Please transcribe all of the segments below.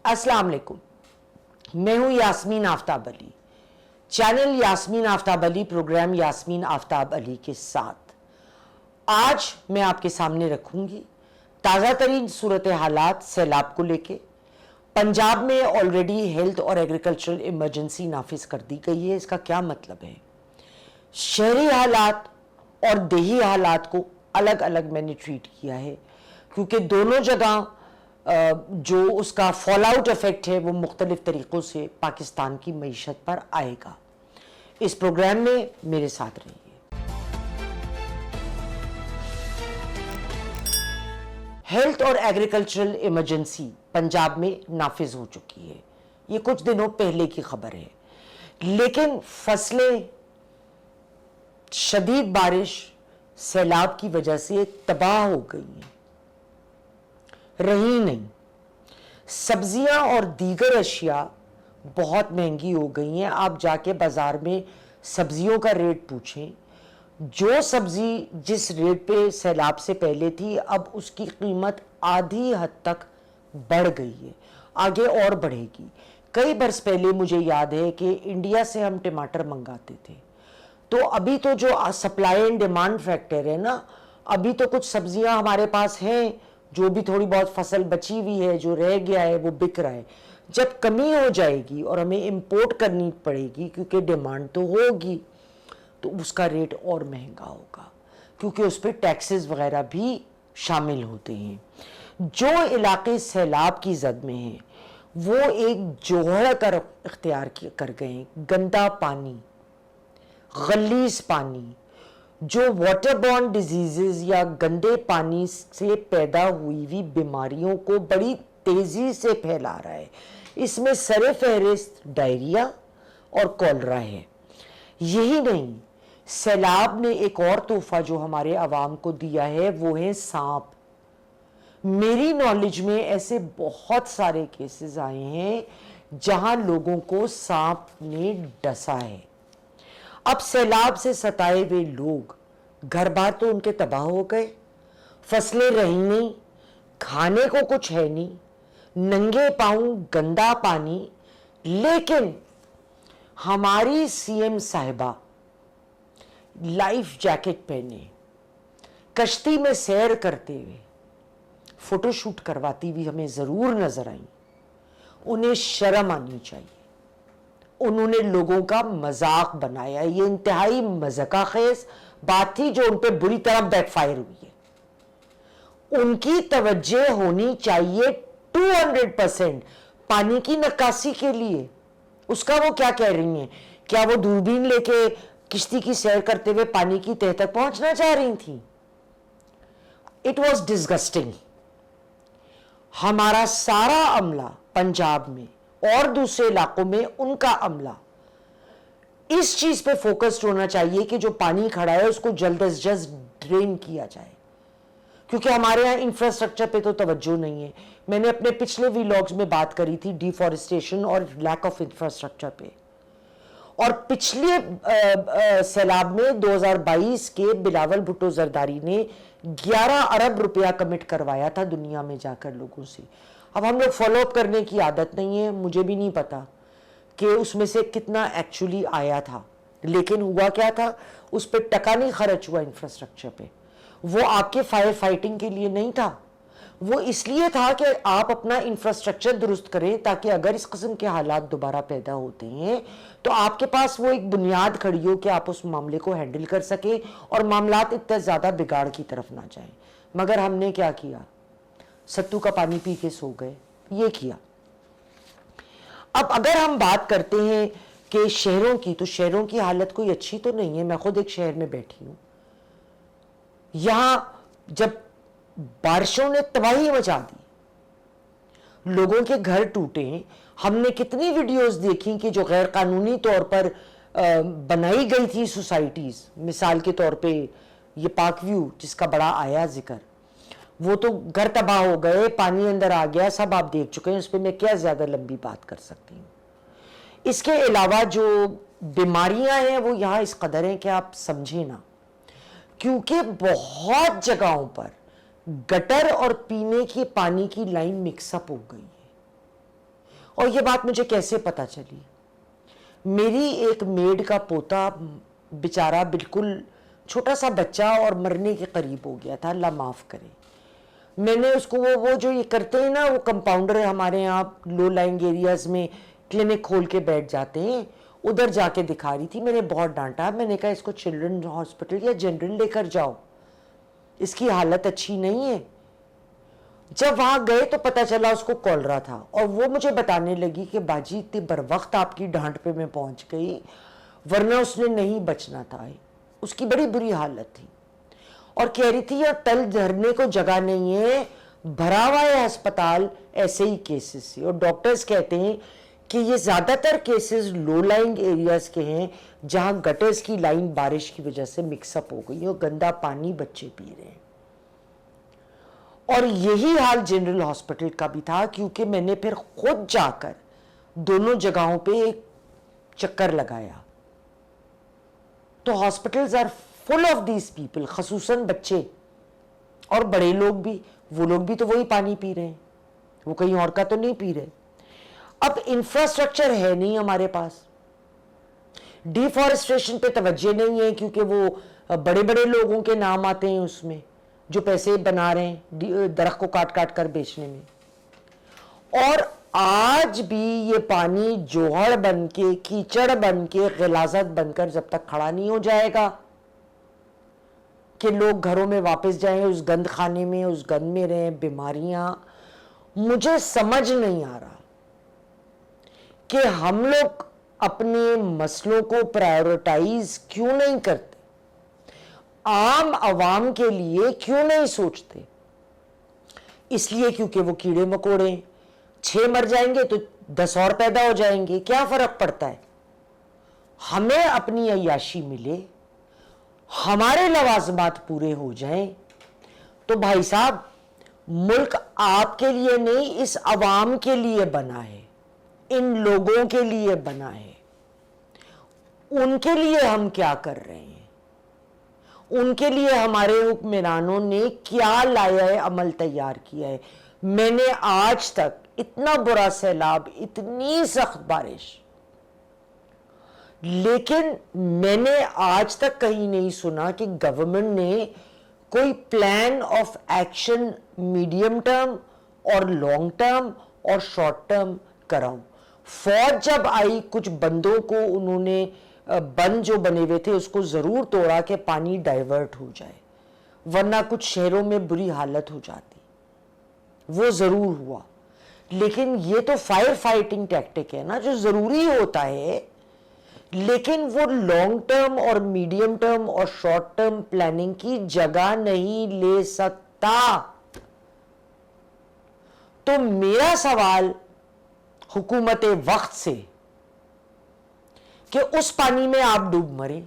अस्सलाम वालेकुम, मैं हूं यास्मीन आफ्ताब अली। चैनल यास्मीन आफ्ताब अली, प्रोग्राम यास्मीन आफ्ताब अली के साथ आज मैं आपके सामने रखूंगी ताज़ा तरीन सूरत हालात सैलाब को लेके। पंजाब में ऑलरेडी हेल्थ और एग्रीकल्चरल इमरजेंसी नाफिज कर दी गई है। इसका क्या मतलब है? शहरी हालात और देही हालात को अलग अलग मैंने ट्रीट किया है, क्योंकि दोनों जगह जो उसका फॉल आउट इफेक्ट है वो मुख्तलिफ तरीक़ों से पाकिस्तान की मईशत पर आएगा। इस प्रोग्राम में मेरे साथ रहिए। हेल्थ और एग्रीकल्चरल इमरजेंसी पंजाब में नाफिज हो चुकी है। ये कुछ दिनों पहले की खबर है, लेकिन फसलें शदीद बारिश सैलाब की वजह से तबाह हो गई हैं, रही नहीं। सब्जियां और दीगर अशिया बहुत महंगी हो गई हैं। आप जाके बाजार में सब्जियों का रेट पूछें, जो सब्जी जिस रेट पे सैलाब से पहले थी अब उसकी कीमत आधी हद तक बढ़ गई है, आगे और बढ़ेगी। कई बरस पहले मुझे याद है कि इंडिया से हम टमाटर मंगाते थे, तो अभी तो जो सप्लाई एंड डिमांड फैक्टर है ना, अभी तो कुछ सब्जियां हमारे पास हैं, जो भी थोड़ी बहुत फसल बची हुई है, जो रह गया है वो बिक रहा है। जब कमी हो जाएगी और हमें इंपोर्ट करनी पड़ेगी, क्योंकि डिमांड तो होगी, तो उसका रेट और महंगा होगा, क्योंकि उस पर टैक्सेस वगैरह भी शामिल होते हैं। जो इलाके सैलाब की जद में हैं वो एक जोहर कर इख्तियार कर गए। गंदा पानी, गलीज पानी, जो वाटर बॉर्न डिजीजेस या गंदे पानी से पैदा हुई हुई बीमारियों को बड़ी तेजी से फैला रहा है। इसमें सरे फहरिस्त डायरिया और कॉलरा है। यही नहीं, सैलाब ने एक और तोहफा जो हमारे अवाम को दिया है वो है सांप। मेरी नॉलेज में ऐसे बहुत सारे केसेस आए हैं जहां लोगों को सांप ने डसा है। अब सैलाब से सताए हुए लोग, घर बार तो उनके तबाह हो गए, फसलें रही नहीं, खाने को कुछ है नहीं, नंगे पांव गंदा पानी। लेकिन हमारी सीएम साहिबा लाइफ जैकेट पहने कश्ती में सैर करते हुए फोटोशूट करवाती हुई हमें जरूर नजर आई। उन्हें शर्म आनी चाहिए। उन्होंने लोगों का मजाक बनाया। ये इंतहाई मज़ाक़खेज़ बात थी जो उन पर बुरी तरह बैकफायर हुई है। उनकी तवज्जो होनी चाहिए 200% पानी की नक्काशी के लिए। उसका वो क्या कह रही हैं? क्या वो दूरबीन लेके किश्ती की सैर करते हुए पानी की तह तक पहुंचना चाह रही थी? It was disgusting. हमारा सारा अमला पंजाब में और दूसरे इलाकों में, उनका अमला इस चीज पे फोकस्ड होना चाहिए कि जो पानी खड़ा है उसको जल्द अज जल्द ड्रेन किया जाए, क्योंकि हमारे यहाँ इंफ्रास्ट्रक्चर पे तो तवज्जो नहीं है। मैंने अपने पिछले व्लॉग्स में बात करी थी डिफॉरेस्टेशन और लैक ऑफ इंफ्रास्ट्रक्चर पे। और पिछले सैलाब में 2022 के बिलावल भुट्टो जरदारी ने 11 अरब रुपया कमिट करवाया था दुनिया में जाकर लोगों से। अब हम लोग फॉलोअप करने की आदत नहीं है, मुझे भी नहीं पता कि उसमें से कितना एक्चुअली आया था, लेकिन हुआ क्या था, उस पर टका नहीं खर्च हुआ इंफ्रास्ट्रक्चर पे। वो आपके फायर फाइटिंग के लिए नहीं था, वो इसलिए था कि आप अपना इंफ्रास्ट्रक्चर दुरुस्त करें, ताकि अगर इस किस्म के हालात दोबारा पैदा होते हैं तो आपके पास वो एक बुनियाद खड़ी हो कि आप उस मामले को हैंडल कर सकें और मामलात इतना ज़्यादा बिगाड़ की तरफ ना जाएं। मगर हमने क्या किया? सत्तू का पानी पी के सो गए, ये किया। अब अगर हम बात करते हैं कि शहरों की, तो शहरों की हालत कोई अच्छी तो नहीं है। मैं खुद एक शहर में बैठी हूं। यहां जब बारिशों ने तबाही मचा दी, लोगों के घर टूटे, हमने कितनी वीडियोस देखी कि जो गैर कानूनी तौर पर बनाई गई थी सोसाइटीज। मिसाल के तौर पे ये पार्क व्यू जिसका बड़ा आया जिक्र, वो तो घर तबाह हो गए, पानी अंदर आ गया, सब आप देख चुके हैं। उस पर मैं क्या ज्यादा लंबी बात कर सकती हूँ। इसके अलावा जो बीमारियां हैं वो यहाँ इस कदर हैं कि आप समझे ना, क्योंकि बहुत जगहों पर गटर और पीने के पानी की लाइन मिक्सअप हो गई है। اور یہ بات مجھے کیسے پتا چلی؟ میری ایک میڈ کا پوتا بیچارہ بالکل چھوٹا سا بچہ اور مرنے کے قریب ہو گیا تھا، اللہ معاف کرے. میں نے اس کو وہ جو یہ کرتے ہیں نا، وہ کمپاؤنڈر ہمارے یہاں لو لائنگ ایریاز میں کلینک کھول کے بیٹھ جاتے ہیں، ادھر جا کے دکھا رہی تھی. میں نے بہت ڈانٹا، میں نے کہا اس کو چلڈرن ہاسپٹل یا جنرل لے کر جاؤ، اس کی حالت اچھی نہیں ہے. جب وہاں گئے تو پتا چلا اس کو کولرا تھا، اور وہ مجھے بتانے لگی کہ باجی اتنی بر وقت آپ کی ڈانٹ پہ میں پہنچ گئی، ورنہ اس نے نہیں بچنا تھا. اس کی بڑی بری حالت تھی اور کہہ رہی تھی یہ تل دھرنے کو جگہ نہیں ہے، بھرا ہوا ہے ہسپتال ایسے ہی کیسز سے. اور ڈاکٹرز کہتے ہیں کہ یہ زیادہ تر کیسز لو لائنگ ایریاز کے ہیں جہاں گٹرز کی لائن بارش کی وجہ سے مکس اپ ہو گئی اور گندا پانی بچے پی رہے ہیں. اور یہی حال جنرل ہاسپٹل کا بھی تھا، کیونکہ میں نے پھر خود جا کر دونوں جگہوں پہ ایک چکر لگایا. تو hospitals are full of these people, خصوصاً بچے اور بڑے لوگ بھی. وہ لوگ بھی تو وہی پانی پی رہے ہیں، وہ کہیں اور کا تو نہیں پی رہے. اب انفراسٹرکچر ہے نہیں ہمارے پاس، ڈیفارسٹریشن پہ توجہ نہیں ہے کیونکہ وہ بڑے بڑے لوگوں کے نام آتے ہیں اس میں جو پیسے بنا رہے ہیں درخت کو کاٹ کاٹ کر بیچنے میں. اور آج بھی یہ پانی جوہر بن کے، کیچڑ بن کے، غلاظت بن کر جب تک کھڑا نہیں ہو جائے گا کہ لوگ گھروں میں واپس جائیں اس گند خانے میں، اس گند میں رہیں، بیماریاں. مجھے سمجھ نہیں آ رہا کہ ہم لوگ اپنے مسئلوں کو پرائیورٹائز کیوں نہیں کرتے، عام عوام کے لیے کیوں نہیں سوچتے. اس لیے کیونکہ وہ کیڑے مکوڑے ہیں، 6 مر جائیں گے تو 10 اور پیدا ہو جائیں گے، کیا فرق پڑتا ہے. ہمیں اپنی عیاشی ملے، ہمارے لوازمات پورے ہو جائیں. تو بھائی صاحب، ملک آپ کے لیے نہیں، اس عوام کے لیے بنا ہے، ان لوگوں کے لیے بنا ہے. ان کے لیے ہم کیا کر رہے ہیں؟ ان کے لیے ہمارے حکمرانوں نے کیا لایا عمل تیار کیا ہے؟ میں نے آج تک اتنا برا سیلاب، اتنی سخت بارش، لیکن میں نے آج تک کہیں نہیں سنا کہ گورنمنٹ نے کوئی plan of action medium term اور لانگ ٹرم اور شارٹ ٹرم کراؤں. فوج جب آئی، کچھ بندوں کو انہوں نے بند جو بنے ہوئے تھے اس کو ضرور توڑا کہ پانی ڈائیورٹ ہو جائے، ورنہ کچھ شہروں میں بری حالت ہو جاتی. وہ ضرور ہوا، لیکن یہ تو فائر فائٹنگ ٹیکٹک ہے نا جو ضروری ہوتا ہے، لیکن وہ لانگ ٹرم اور میڈیم ٹرم اور شارٹ ٹرم پلاننگ کی جگہ نہیں لے سکتا. تو میرا سوال حکومت وقت سے کہ اس پانی میں آپ ڈوب مریں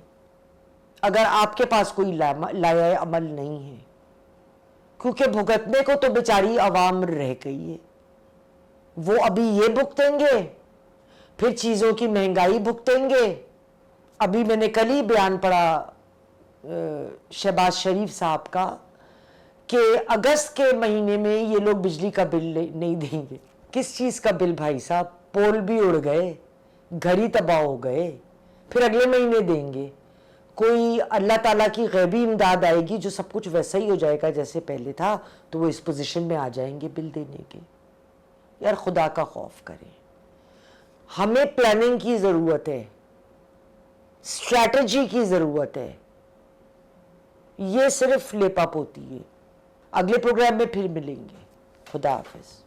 اگر آپ کے پاس کوئی لائحہ عمل نہیں ہے، کیونکہ بھگتنے کو تو بیچاری عوام رہ گئی ہے. وہ ابھی یہ بھگتیں گے، پھر چیزوں کی مہنگائی بھگتیں گے. ابھی میں نے کل ہی بیان پڑھا شہباز شریف صاحب کا کہ اگست کے مہینے میں یہ لوگ بجلی کا بل نہیں دیں گے. کس چیز کا بل بھائی صاحب؟ پول بھی اڑ گئے، گھر ہی تباہ ہو گئے، پھر اگلے مہینے دیں گے. کوئی اللہ تعالیٰ کی غیبی امداد آئے گی جو سب کچھ ویسا ہی ہو جائے گا جیسے پہلے تھا، تو وہ اس پوزیشن میں آ جائیں گے بل دینے کے. یار خدا کا خوف کریں. ہمیں پلاننگ کی ضرورت ہے، اسٹریٹجی کی ضرورت ہے. یہ صرف لیپا پوتی ہے. اگلے پروگرام میں پھر ملیں گے. خدا حافظ.